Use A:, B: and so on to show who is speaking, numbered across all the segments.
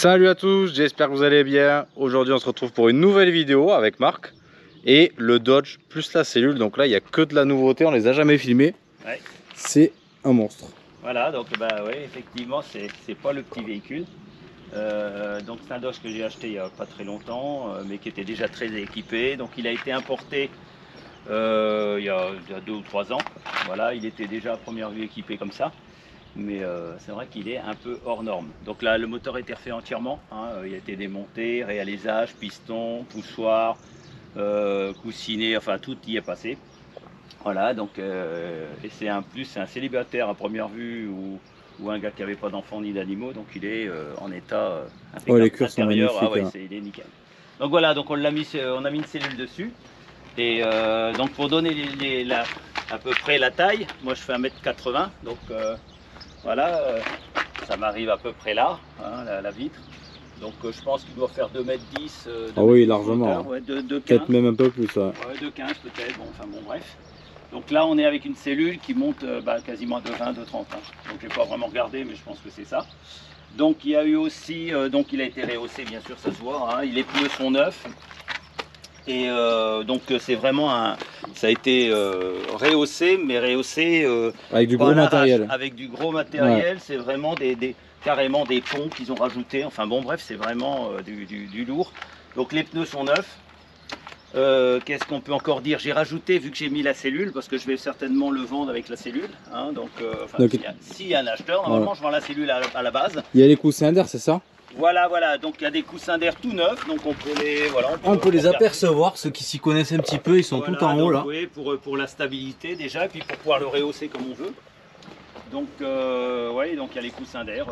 A: Salut à tous, j'espère que vous allez bien. Aujourd'hui on se retrouve pour une nouvelle vidéo avec Marc et le Dodge plus la cellule. Donc là il n'y a que de la nouveauté, on les a jamais filmés.
B: Ouais.
A: C'est un monstre.
B: Voilà, donc bah ouais, effectivement c'est pas le petit véhicule. Donc c'est un Dodge que j'ai acheté il n'y a pas très longtemps, mais qui était déjà très équipé. Donc il a été importé il y a 2 ou 3 ans. Voilà, il était déjà à première vue équipé comme ça. Mais c'est vrai qu'il est un peu hors norme. Donc là, le moteur a été refait entièrement. Il a été démonté, réalisage, piston, poussoir, coussinet, enfin tout y est passé. Voilà, donc et c'est un plus, c'est un célibataire à première vue ou un gars qui n'avait pas d'enfants ni d'animaux, donc il est en état impeccable.
A: Oh, les cuirs sont magnifiques.
B: Ah ouais, il est nickel. Donc voilà, donc on a mis une cellule dessus. Et donc pour donner à peu près la taille, moi je fais 1,80 m, donc voilà, ça m'arrive à peu près là, hein, la vitre. Donc je pense qu'il doit faire 2,10 m.
A: Ah oui, largement.
B: Ouais,
A: peut-être même un peu plus. Ouais,
B: ouais 2,15 peut-être, bon bref. Donc là on est avec une cellule qui monte quasiment à 2,20 m, 2,30 m. Hein. Donc je n'ai pas vraiment regardé, mais je pense que c'est ça. Donc il y a eu aussi, donc il a été rehaussé bien sûr, ça se voit, hein, les pneus sont neufs. Et donc c'est vraiment ça a été rehaussé, mais rehaussé
A: avec du gros matériel.
B: Avec du gros matériel, ouais. C'est vraiment carrément des ponts qu'ils ont rajoutés. Enfin bon bref, c'est vraiment du lourd. Donc les pneus sont neufs. Qu'est-ce qu'on peut encore dire? J'ai rajouté, vu que j'ai mis la cellule, parce que je vais certainement le vendre avec la cellule. Hein, donc s'il y a un acheteur, normalement je vends la cellule à la base.
A: Il y a les coussins d'air, c'est ça?
B: Voilà, donc il y a des coussins d'air tout neufs, donc on peut les,
C: on peut les apercevoir, ceux qui s'y connaissent un petit peu, ils sont tout en haut là.
B: Oui, pour la stabilité déjà, et puis pour pouvoir le rehausser comme on veut. Donc ouais, donc il y a les coussins d'air,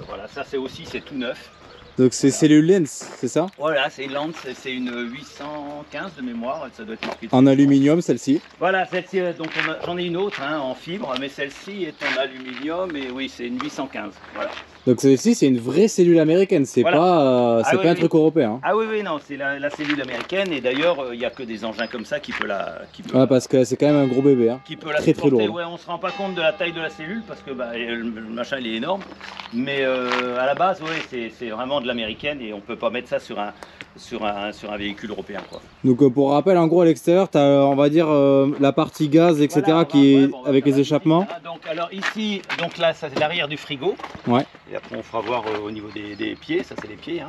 B: voilà, ça c'est tout neuf.
A: Donc c'est cellule Lens, c'est ça?
B: Voilà, c'est une Lens, c'est une 815 de mémoire, ça doit être marqué.
A: En aluminium celle-ci?
B: Voilà, celle-ci, donc j'en ai une autre en fibre, mais celle-ci est en aluminium, et oui, c'est une 815, voilà.
A: Donc celle-ci c'est une vraie cellule américaine, c'est pas un truc européen. Hein.
B: Ah oui, non, c'est la cellule américaine, et d'ailleurs il n'y a que des engins comme ça qui peut
A: parce que c'est quand même un gros bébé, hein.
B: Qui peut la
A: très lourd.
B: Ouais, on se rend pas compte de la taille de la cellule parce que le machin il est énorme, mais à la base ouais, c'est vraiment de l'américaine et on peut pas mettre ça sur un véhicule européen quoi. Donc
A: pour rappel, en gros à l'extérieur tu as on va dire la partie gaz etc. Voilà, avec les échappements.
B: Donc alors ici, donc là ça c'est l'arrière du frigo.
A: Ouais.
B: Et après on fera voir au niveau des pieds, ça c'est les pieds. Hein.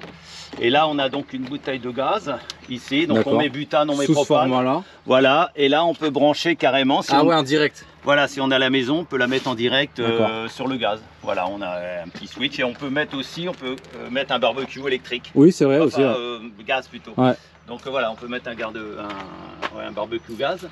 B: Et là on a donc une bouteille de gaz ici, donc on met butane, on met propane. Voilà, et là on peut brancher carrément. Si
A: ouais, en direct.
B: Voilà, si on a la maison, on peut la mettre en direct sur le gaz. Voilà, on a un petit switch et on peut mettre aussi, mettre un barbecue électrique.
A: Oui, c'est vrai aussi.
B: Gaz plutôt.
A: Ouais.
B: Donc voilà, on peut mettre un barbecue gaz.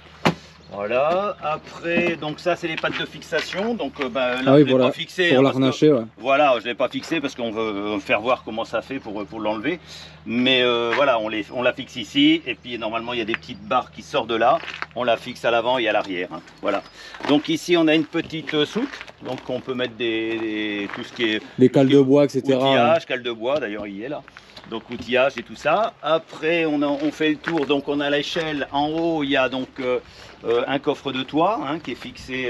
B: Voilà, après, donc ça c'est les pattes de fixation, donc là je l'ai pas fixé.
A: Pour l'arnacher, ouais.
B: Voilà, je l'ai pas fixé parce qu'on veut faire voir comment ça fait pour l'enlever. Mais voilà, on la fixe ici, et puis normalement il y a des petites barres qui sortent de là, on la fixe à l'avant et à l'arrière. Hein. Voilà. Donc ici on a une petite soute, donc on peut mettre tout ce qui est...
A: Les cales de bois, etc.
B: Outillage, cales de bois, d'ailleurs il y est là. Donc outillage et tout ça. Après on fait le tour, donc on a l'échelle. En haut il y a donc un coffre de toit qui est fixé,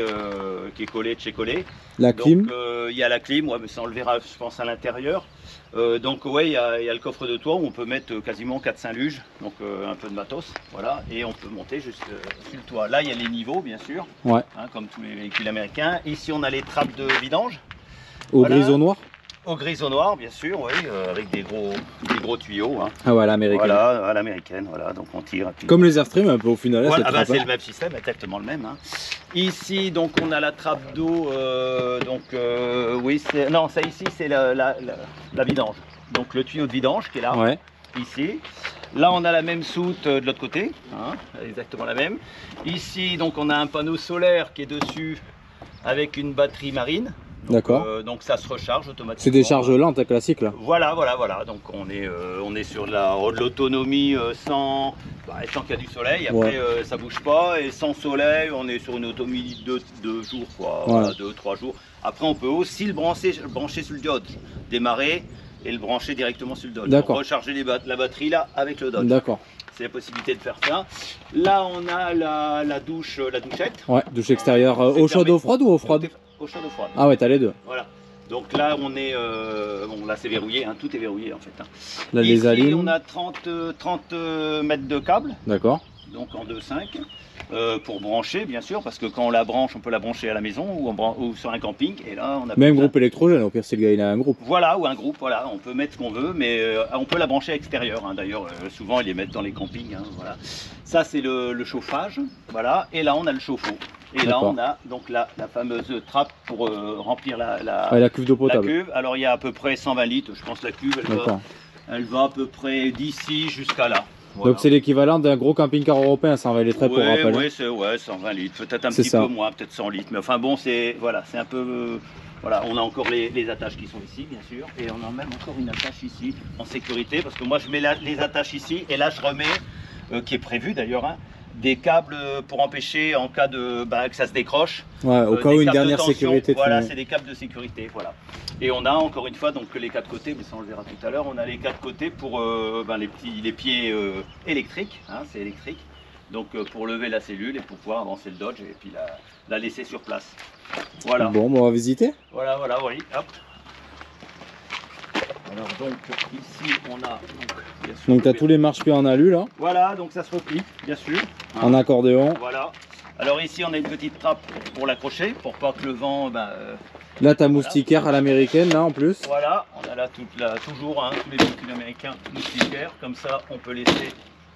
B: qui est collé de chez collé.
A: La clim.
B: Il y a la clim, ouais, mais ça on le verra je pense à l'intérieur. Donc ouais, il y a le coffre de toit où on peut mettre quasiment 4-5 luges, donc un peu de matos, voilà, et on peut monter jusque sur le toit. Là il y a les niveaux bien sûr,
A: ouais.
B: Comme tous les véhicules américains. Ici on a les trappes de vidange.
A: Au gris au noir.
B: Au gris au noir, bien sûr, oui, avec des gros tuyaux. Hein.
A: Ah ouais, à l'américaine.
B: Voilà, à l'américaine, voilà, donc on tire. Puis...
A: Comme les Airstream, un peu au final.
B: Voilà, c'est le même système, exactement le même. Hein. Ici, donc on a la trappe d'eau, oui, non, ça ici c'est la vidange. Donc le tuyau de vidange qui est là, ouais. Ici. Là on a la même soute de l'autre côté, exactement la même. Ici, donc on a un panneau solaire qui est dessus avec une batterie marine.
A: D'accord.
B: Donc ça se recharge automatiquement.
A: C'est des charges lentes classiques là.
B: Voilà. Donc on est sur de l'autonomie sans qu'il y a du soleil. Après ça bouge pas, et sans soleil on est sur une autonomie de 2 jours quoi, ouais. 2-3 jours. Après on peut aussi le brancher sur le diode, démarrer et le brancher directement sur le Dodge. D'accord. Recharger la batterie là avec le Dodge.
A: D'accord.
B: C'est la possibilité de faire ça. Là on a la douchette.
A: Ouais, douche extérieure. Eau chaude, eau froide ou eau froide?
B: Eau chaude, eau froide.
A: Ah ouais, t'as les deux.
B: Voilà. Donc là, on est, bon là c'est verrouillé, hein, tout est verrouillé en fait. Hein.
C: Là,
B: Ici,
C: les allumes.
B: on a 30 mètres de câble,
C: D'accord.
B: donc en 2,5. Pour brancher bien sûr, parce que quand on la branche, on peut la brancher à la maison ou sur un camping, et là on a
C: Même
B: besoin-
C: groupe électrogène, au pire si le gars il a un groupe.
B: Voilà, ou un groupe, voilà, on peut mettre ce qu'on veut, mais on peut la brancher à l'extérieur, hein. D'ailleurs souvent ils les mettent dans les campings, hein, voilà. Ça c'est le chauffage, voilà, et là on a le chauffe-eau, et là on a donc la fameuse trappe pour remplir
C: La cuve d'eau
B: la
C: potable.
B: cuve. Alors il y a à peu près 120 litres, je pense la cuve elle va à peu près d'ici jusqu'à là. Voilà.
C: Donc c'est l'équivalent d'un gros camping-car européen, 120 litres pour rappel.
B: Oui, c'est 120 litres, peut-être un
C: C'est
B: petit
C: ça.
B: peu moins, peut-être 100 litres, mais enfin bon, c'est voilà, c'est un peu voilà, on a encore les attaches qui sont ici, bien sûr, et on a même encore une attache ici en sécurité, parce que moi je mets les attaches ici, et là je remets, qui est prévu d'ailleurs, hein, des câbles pour empêcher en cas de que ça se décroche.
C: Ouais, au cas
B: des
C: où une
B: câbles de
C: dernière
B: tension.
C: sécurité.
B: Voilà, c'est des câbles de sécurité, voilà. Et on a encore une fois donc les quatre côtés, mais ça on le verra tout à l'heure, on a les quatre côtés pour les pieds électriques, hein, c'est électrique. Donc pour lever la cellule et pour pouvoir avancer le Dodge et puis la laisser sur place. Voilà.
C: Bon, on va visiter.
B: Voilà, oui, hop. Alors donc ici on a bien sûr,
C: Donc tu as tous les marche-pieds en alu là,
B: voilà, donc ça se replie, bien sûr. Hein.
C: en accordéon.
B: Voilà. Alors ici on a une petite trappe pour l'accrocher, pour pas que le vent
C: Là tu as moustiquaire à l'américaine là en plus.
B: voilà, on a là toujours hein, tous les véhicules américains moustiquaires, comme ça on peut laisser.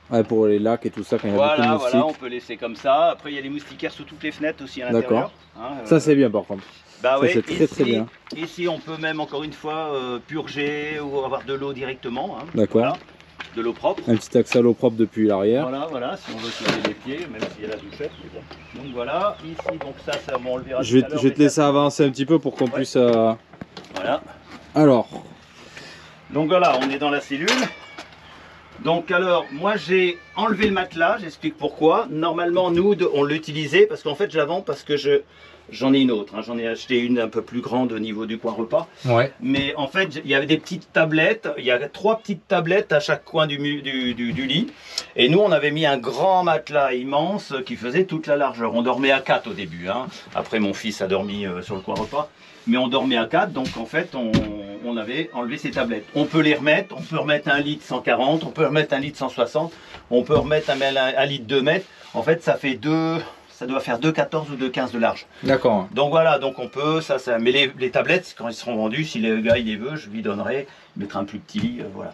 C: Ouais, pour les lacs et tout ça quand il y a beaucoup de
B: Voilà,
C: moustiques.
B: on peut laisser comme ça. Après il y a les moustiquaires sous toutes les fenêtres aussi à l'intérieur. Hein,
C: Ça c'est bien par contre.
B: bah
C: ça,
B: ouais,
C: c'est très bien.
B: Ici on peut même encore une fois purger ou avoir de l'eau directement. Hein,
C: D'accord.
B: voilà, de l'eau propre.
C: Un petit accès à l'eau propre depuis l'arrière.
B: Voilà, si on veut se laver les pieds, même s'il y a la douchette. Mais bon. Donc voilà, ici donc ça bon, on le verra
C: Je
B: tout à l'heure,
C: vais te
B: mais
C: laisser avancer un petit peu pour qu'on puisse...
B: Voilà.
C: Alors,
B: Donc voilà, on est dans la cellule. Donc alors, moi j'ai enlevé le matelas, j'explique pourquoi. Normalement, nous, on l'utilisait parce qu'en fait, je la vends parce que j'en ai une autre. Hein. J'en ai acheté une un peu plus grande au niveau du coin repas.
C: ouais.
B: Mais en fait, il y avait des petites tablettes. Il y a 3 petites tablettes à chaque coin du lit. Et nous, on avait mis un grand matelas immense qui faisait toute la largeur. On dormait à 4 au début. Hein. Après, mon fils a dormi sur le coin repas. Mais on dormait à 4, donc en fait, on avait enlevé ces tablettes. On peut les remettre, on peut remettre un litre 140, on peut remettre un litre 160, on peut remettre un litre 2 mètres. En fait, ça fait ça doit faire 2,14 ou 2,15 de large.
C: D'accord.
B: Donc voilà, donc on peut, mais les tablettes, quand ils seront vendus, si le gars il les veut, je lui donnerai, il mettra un plus petit lit, voilà.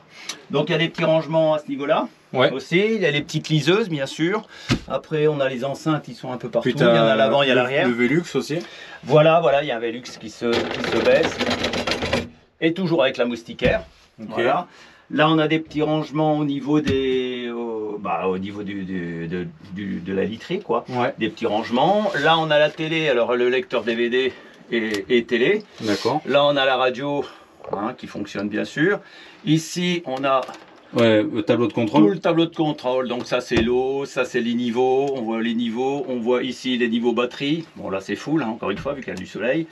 B: Donc il y a des petits rangements à ce niveau-là.
C: Ouais.
B: Aussi, il y a les petites liseuses, bien sûr. Après, on a les enceintes, ils sont un peu partout.
C: Puis
B: Il y en a à l'avant, il y a à l'arrière.
C: Le Velux aussi.
B: Voilà, il y a un Velux qui se baisse. Et toujours avec la moustiquaire.
C: Ok.
B: Voilà. Là, on a des petits rangements au niveau au niveau de la literie, quoi.
C: Ouais.
B: Des petits rangements. Là, on a la télé, alors le lecteur DVD et télé.
C: D'accord.
B: Là, on a la radio hein, qui fonctionne bien sûr. Ici, on a
C: Ouais, le tableau de
B: tout
C: contrôle.
B: le tableau de contrôle. Donc ça, c'est l'eau, ça, c'est les niveaux. On voit les niveaux. On voit ici les niveaux batterie. Bon, là, c'est full, hein, encore une fois, vu qu'il y a du soleil.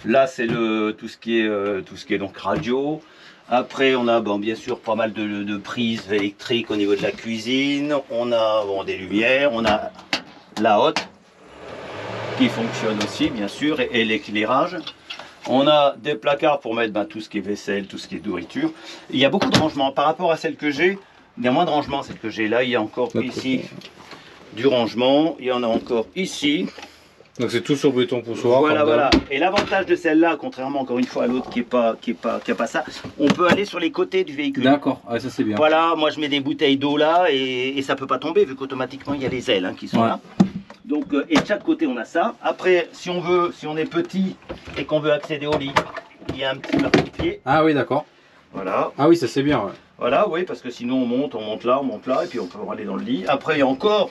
B: Là, c'est tout ce qui est donc radio. Après, on a bien sûr pas mal de prises électriques au niveau de la cuisine. On a des lumières. On a la hotte qui fonctionne aussi, bien sûr, et l'éclairage. On a des placards pour mettre tout ce qui est vaisselle, tout ce qui est nourriture. Il y a beaucoup de rangements. Par rapport à celle que j'ai, il y a moins de rangements celle que j'ai. Là, il y a encore ici du rangement. Il y en a encore ici.
C: Donc c'est tout sur béton poussoir.
B: Voilà. Et l'avantage de celle-là, contrairement encore une fois à l'autre qui a pas ça, on peut aller sur les côtés du véhicule.
C: D'accord, ah, ça c'est bien.
B: Voilà, moi je mets des bouteilles d'eau là et ça peut pas tomber vu qu'automatiquement il y a les ailes qui sont là. Donc, et de chaque côté on a ça. Après, si on est petit et qu'on veut accéder au lit, il y a un petit marque-pied.
C: Ah oui, d'accord.
B: Voilà.
C: Ah oui, ça c'est bien. Ouais.
B: Voilà, oui, parce que sinon on monte là, et puis on peut aller dans le lit. Après, il y a encore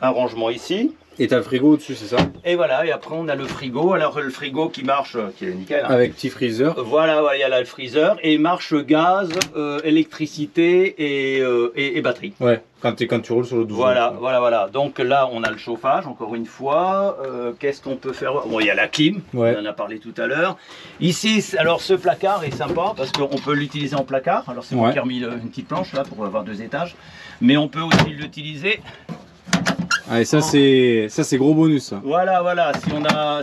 B: un rangement ici.
C: Et t'as le frigo au-dessus, c'est ça?
B: Et voilà, et après on a le frigo. Alors le frigo qui marche, qui est nickel. Hein.
C: Avec petit freezer.
B: Voilà, il y a là le freezer et marche gaz, électricité et batterie.
C: Ouais, quand tu roules sur le 12.
B: Voilà. Donc là, on a le chauffage, encore une fois. Qu'est-ce qu'on peut faire? Bon, il y a la clim,
C: ouais.
B: On en a parlé tout à l'heure. Ici, alors ce placard est sympa parce qu'on peut l'utiliser en placard. Alors c'est moi qui ai remis une petite planche là pour avoir 2 étages. Mais on peut aussi l'utiliser.
C: Ah, et ça c'est gros bonus. Ça.
B: Voilà.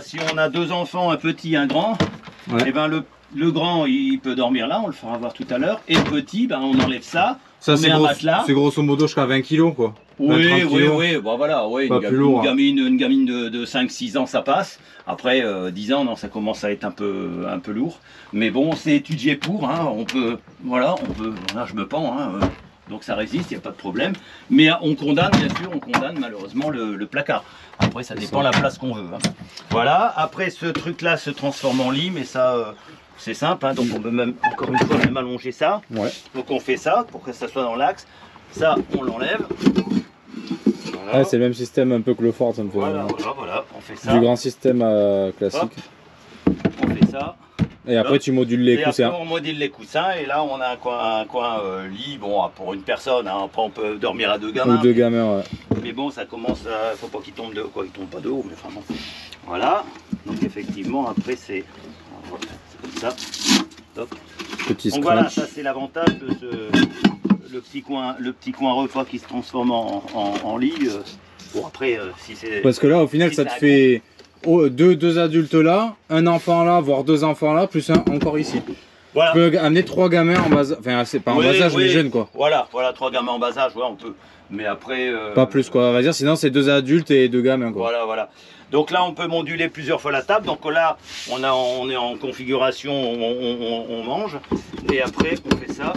B: Si on a 2 enfants, un petit, un grand, et ben Le grand, il peut dormir là, on le fera voir tout à l'heure. Et le petit, ben, on enlève ça,
A: Ça,
B: on met un matelas.
A: c'est grosso modo jusqu'à 20 kilos, quoi.
B: Oui,
A: 20, 30 kilos.
B: oui, bon, voilà, ouais,
A: Pas plus lourd, hein.
B: une gamine de 5-6 ans, ça passe. Après, 10 ans, non, ça commence à être un peu lourd. Mais bon, c'est étudié pour, hein, voilà, je me pends, hein, donc ça résiste, il n'y a pas de problème. Mais on condamne, bien sûr, malheureusement le placard. Après, ça dépend de la place qu'on veut. Hein. Voilà, après, ce truc-là se transforme en lit, mais ça, c'est simple. Hein, donc, on peut même, encore une fois, même allonger ça.
A: Ouais.
B: Donc, on fait ça pour que ça soit dans l'axe. Ça, on l'enlève.
A: Voilà. Ouais, c'est le même système un peu que le Ford, ça me fait.
B: Voilà, on fait ça.
A: Du grand système classique.
B: Hop, on fait ça.
A: Et après, tu modules les coussins.
B: Après, on module les coussins et là, on a un coin lit. Bon, pour une personne, hein, après, on peut dormir à 2 gamins.
A: Ou 2 gamins, ouais.
B: Mais bon, ça commence à. Faut pas qu'il tombe de haut, quoi. Il tombe pas de haut, mais enfin bon. Voilà. Donc, effectivement, après, c'est comme ça. Top.
A: Petit
B: Donc,
A: scratch.
B: voilà, ça, c'est l'avantage de le petit coin repas qui se transforme en lit. Bon, après, si c'est.
A: Parce que là, au final,
B: si
A: ça te fait deux adultes là, un enfant là, voire 2 enfants là, plus un encore ici.
B: Voilà.
A: Tu peux amener 3 gamins en bas âge. Enfin, c'est pas en bas âge, mais jeunes, quoi.
B: Voilà, 3 gamins en bas âge, ouais, on peut. Mais après.
A: Pas plus, quoi. On va dire, sinon, c'est 2 adultes et 2 gamins, quoi.
B: Voilà. Donc là, on peut moduler plusieurs fois la table. Donc là, on est en configuration, on mange. Et après, on fait ça.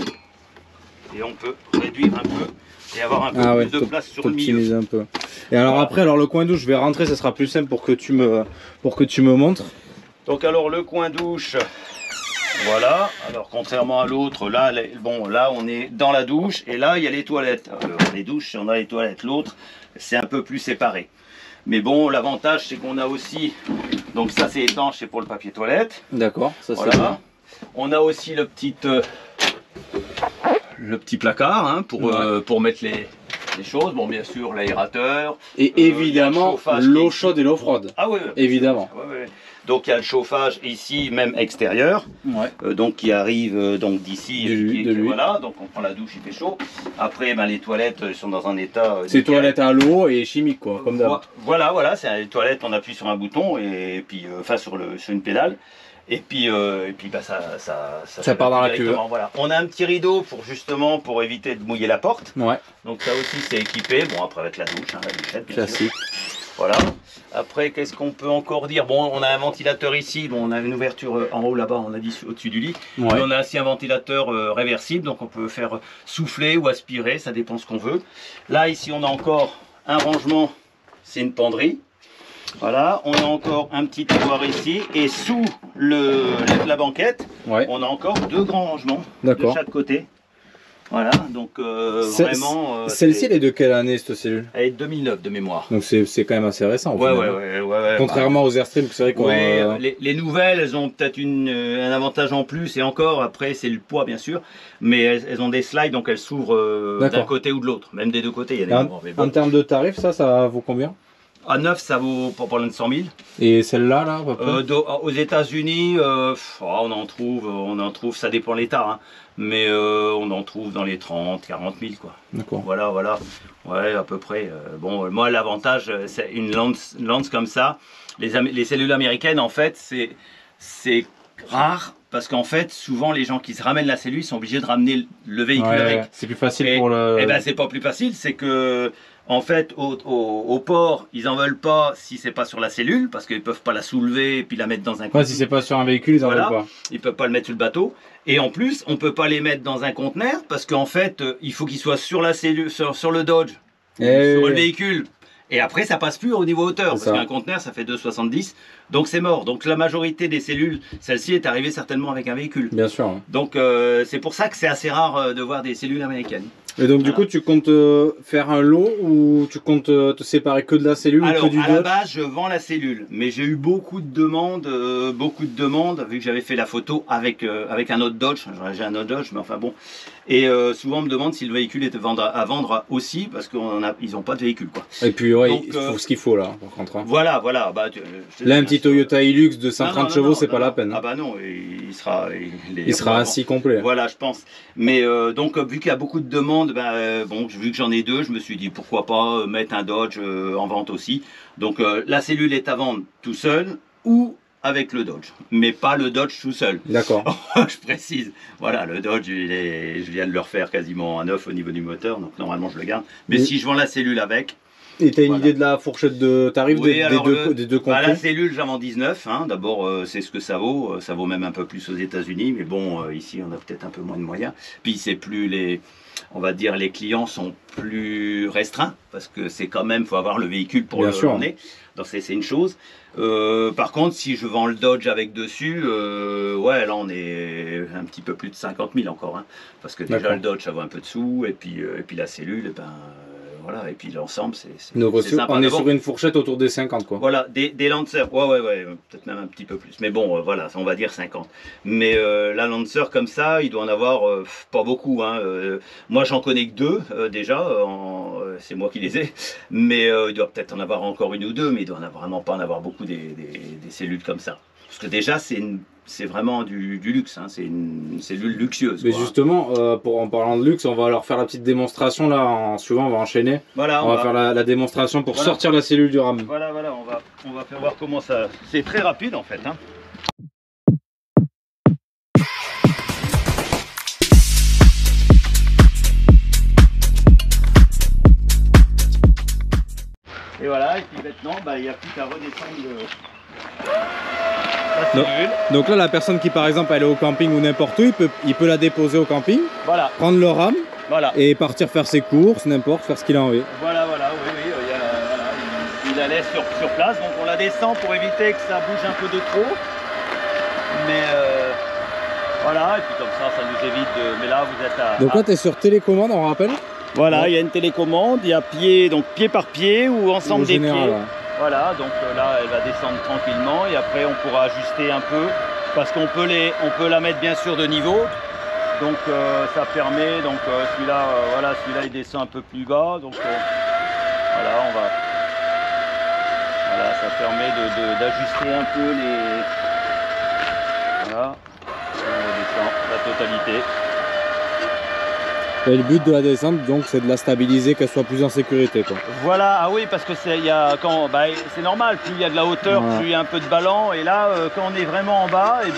B: Et on peut réduire un peu et avoir un peu plus de place sur le milieu.
A: Un peu. Et alors après, le coin douche, je vais rentrer, ça sera plus simple pour que tu me montres. Donc alors le coin douche, voilà. Alors contrairement à l'autre, là, là on est dans la douche et là il y a les toilettes. Les douches, on a les toilettes. L'autre, c'est un peu plus séparé. Mais bon, l'avantage c'est qu'on a aussi, donc ça c'est étanche, c'est pour le papier toilette. D'accord, ça c'est voilà. On a aussi le petit placard hein, pour mettre les choses. Bon, bien sûr, l'aérateur. Et évidemment, l'eau chaude et l'eau froide. Ah oui, évidemment. Ouais. Donc, il y a le chauffage ici, même extérieur. Ouais. Donc, qui arrive donc d'ici. Voilà, donc on prend la douche, il fait chaud. Après, ben, les toilettes sont dans un état. C'est toilettes à l'eau et chimique, quoi, comme d'hab. Voilà, c'est les toilettes, on appuie sur un bouton et puis, enfin, sur une pédale. Et puis bah, ça part dans la cuve. Voilà. On a un petit rideau pour éviter de mouiller la porte. Ouais. Donc ça aussi c'est équipé. Bon après avec la douche, hein, la douchette. Classique. Voilà. Après qu'est-ce qu'on peut encore dire? Bon, on a un ventilateur ici. Bon, on a une ouverture en haut là-bas. On a dit au-dessus du lit. Ouais. Et on a aussi un ventilateur réversible, donc on peut faire souffler ou aspirer, ça dépend ce qu'on veut. Là ici on a encore un rangement. C'est une penderie. Voilà, on a encore un petit tiroir ici et sous la banquette, ouais. On a encore 2 grands rangements de chaque côté. Voilà, donc vraiment. Celle-ci, elle est de quelle année cette cellule? Elle est de 2009 de mémoire. Donc c'est quand même assez récent. Ouais. Contrairement aux Airstream, c'est vrai que les nouvelles, elles ont peut-être un avantage en plus et encore après c'est le poids bien sûr, mais elles ont des slides donc elles s'ouvrent d'un côté ou de l'autre, même des deux côtés. Il y a des en termes de tarifs, ça vaut combien? À 9, ça vaut pas loin de 100 000. Et celle-là, là, à peu près aux États-Unis, on en trouve, ça dépend de l'état, hein, mais on en trouve dans les 30, 40 000, quoi. D'accord. Voilà. Ouais, à peu près. Bon, moi, l'avantage, c'est une lance comme ça. Les cellules américaines, en fait, c'est rare. Parce qu'en fait, souvent, les gens qui se ramènent la cellule sont obligés de ramener le véhicule avec. C'est plus facile pour le... Eh ben, c'est pas plus facile, c'est que... En fait, au port, ils en veulent pas si c'est pas sur la cellule, parce qu'ils peuvent pas la soulever et puis la mettre dans un conteneur. Si c'est pas sur un véhicule, ils en veulent pas. Ils peuvent pas le mettre sur le bateau. Et en plus, on peut pas les mettre dans un conteneur, parce qu'en fait, il faut qu'ils soient sur la cellule, sur le Dodge, sur le véhicule. Et après, ça passe plus au niveau hauteur, parce qu'un conteneur, ça fait 2,70, donc c'est mort. Donc la majorité des cellules, celle-ci est arrivée certainement avec un véhicule. Bien sûr. Donc c'est pour ça que c'est assez rare de voir des cellules américaines. Et donc du coup, tu comptes faire un lot ou tu comptes te séparer que de la cellule ou que du Dodge? À la base, je vends la cellule, mais j'ai eu beaucoup de demandes, vu que j'avais fait la photo avec un autre Dodge. J'ai un autre Dodge, mais enfin bon. Et souvent on me demande si le véhicule est à vendre aussi, parce qu'ils n'ont pas de véhicule, quoi. Et puis ouais, donc, il faut ce qu'il faut là, par contre. Hein. Voilà. Bah, là, un petit Toyota Hilux de 130 chevaux, c'est pas la peine. Ah bah non, il sera assis complet. Voilà, je pense. Mais donc vu qu'il y a beaucoup de demandes, vu que j'en ai 2, je me suis dit pourquoi pas mettre un Dodge en vente aussi. Donc la cellule est à vendre tout seul ou avec le Dodge, mais pas le Dodge tout seul.
C: D'accord.
A: Je précise. Voilà, le Dodge, je viens de le refaire quasiment à neuf au niveau du moteur, donc normalement je le garde. Mais si je vends la cellule avec...
C: Et tu as une idée de la fourchette de tarif des deux compris?
A: La cellule, j'en vends 19. Hein. D'abord, c'est ce que ça vaut. Ça vaut même un peu plus aux États-Unis, mais bon, ici, on a peut-être un peu moins de moyens. Puis, c'est plus les... On va dire les clients sont plus restreints parce que c'est quand même, faut avoir le véhicule pour le emmener. Donc c'est une chose. Par contre, si je vends le Dodge avec dessus, ouais, là on est un petit peu plus de 50 000 encore, hein, parce que déjà le Dodge ça vaut un peu de sous et puis la cellule, et ben voilà, et puis l'ensemble c'est
C: sympa. On est sur une fourchette autour des 50 quoi.
A: Voilà, des Lancer, ouais, peut-être même un petit peu plus, mais bon, voilà, on va dire 50. Mais la Lancer comme ça, il doit en avoir pas beaucoup, hein. Moi j'en connais que deux déjà, c'est moi qui les ai, mais il doit peut-être en avoir encore une ou deux, mais il doit vraiment pas en avoir beaucoup des cellules comme ça. Parce que déjà c'est vraiment du luxe, hein. C'est une cellule luxueuse.
C: Mais quoi, justement, en parlant de luxe, on va leur faire la petite démonstration là, en suivant, on va enchaîner.
A: Voilà,
C: on va faire la démonstration pour sortir la cellule du RAM.
A: Voilà, on va faire voir comment ça... C'est très rapide en fait, hein. Et voilà, et puis maintenant, il n'y a plus qu'à redescendre la cellule.
C: Donc là, la personne qui par exemple elle est au camping ou n'importe où, il peut la déposer au camping,
A: voilà,
C: prendre le RAM,
A: voilà,
C: et partir faire ses courses, n'importe, faire ce qu'il a envie.
A: Voilà, oui, il la laisse sur place, donc on la descend pour éviter que ça bouge un peu de trop. Mais voilà, et puis comme ça nous évite de... Mais là, vous êtes à...
C: Donc là, tu es sur télécommande, on rappelle?
A: Voilà, il y a une télécommande, il y a pied par pied ou ensemble des pieds. Ouais. Voilà, donc là elle va descendre tranquillement et après on pourra ajuster un peu parce qu'on peut la mettre bien sûr de niveau. Donc ça permet, donc celui-là voilà, celui-là il descend un peu plus bas, donc voilà, voilà, ça permet d'ajuster un peu les... Voilà, on descend la totalité.
C: Et le but de la descente, donc, c'est de la stabiliser, qu'elle soit plus en sécurité, quoi.
A: Voilà, ah oui, parce que c'est normal, plus il y a de la hauteur, plus il y a un peu de ballon. Et là, quand on est vraiment en bas, et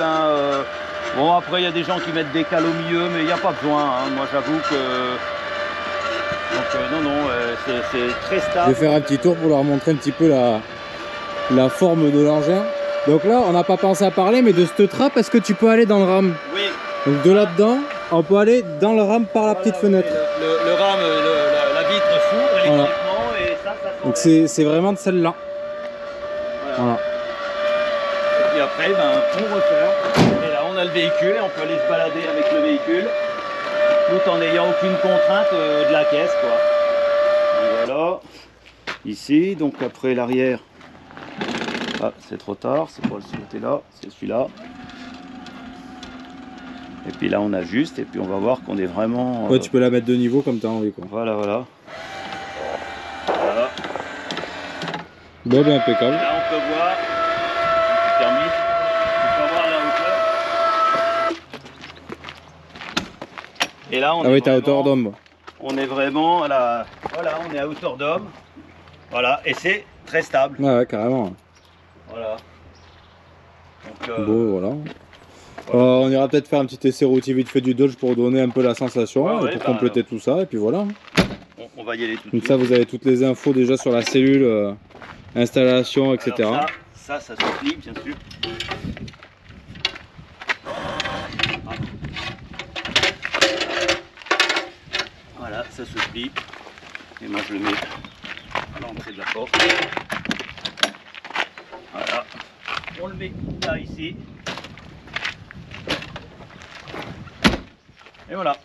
A: bon, après il y a des gens qui mettent des cales au milieu, mais il n'y a pas besoin, hein. Moi j'avoue que... Donc non, c'est très stable.
C: Je vais faire un petit tour pour leur montrer un petit peu la forme de l'engin. Donc là, on n'a pas pensé à parler, mais de cette trappe, est-ce que tu peux aller dans le RAM?
A: Oui.
C: Donc de là-dedans, on peut aller dans le RAM par la petite fenêtre.
A: Le RAM, la vitre s'ouvre électriquement, et ça
C: donc c'est vraiment de celle-là. Voilà.
A: Et puis après, on referme. Et là, on a le véhicule et on peut aller se balader avec le véhicule, tout en n'ayant aucune contrainte de la caisse, quoi. Donc voilà. Ici, donc après l'arrière. Ah, c'est trop tard, c'est pas ce côté-là, c'est celui-là. Et puis là on ajuste et puis on va voir qu'on est vraiment...
C: Ouais, tu peux la mettre de niveau comme tu as envie, quoi.
A: Voilà.
C: Bon, ben impeccable.
A: Et là on peut voir, on peut voir la hauteur. Et là on
C: est à hauteur d'homme.
A: On est vraiment à la... Voilà, on est à hauteur d'homme. Voilà, et c'est très stable.
C: Ouais, carrément.
A: Voilà. Donc,
C: bon, voilà. On ira peut-être faire un petit essai routier vite fait du Dodge pour donner un peu la sensation, pour compléter tout ça, et puis voilà.
A: On va y aller tout de suite.
C: Comme ça, vous avez toutes les infos déjà sur la cellule, installation, etc.
A: Alors ça se plie, bien sûr. Voilà, ça se plie. Et moi, je le mets à l'entrée de la porte. Voilà. On le met là, ici. Et voilà.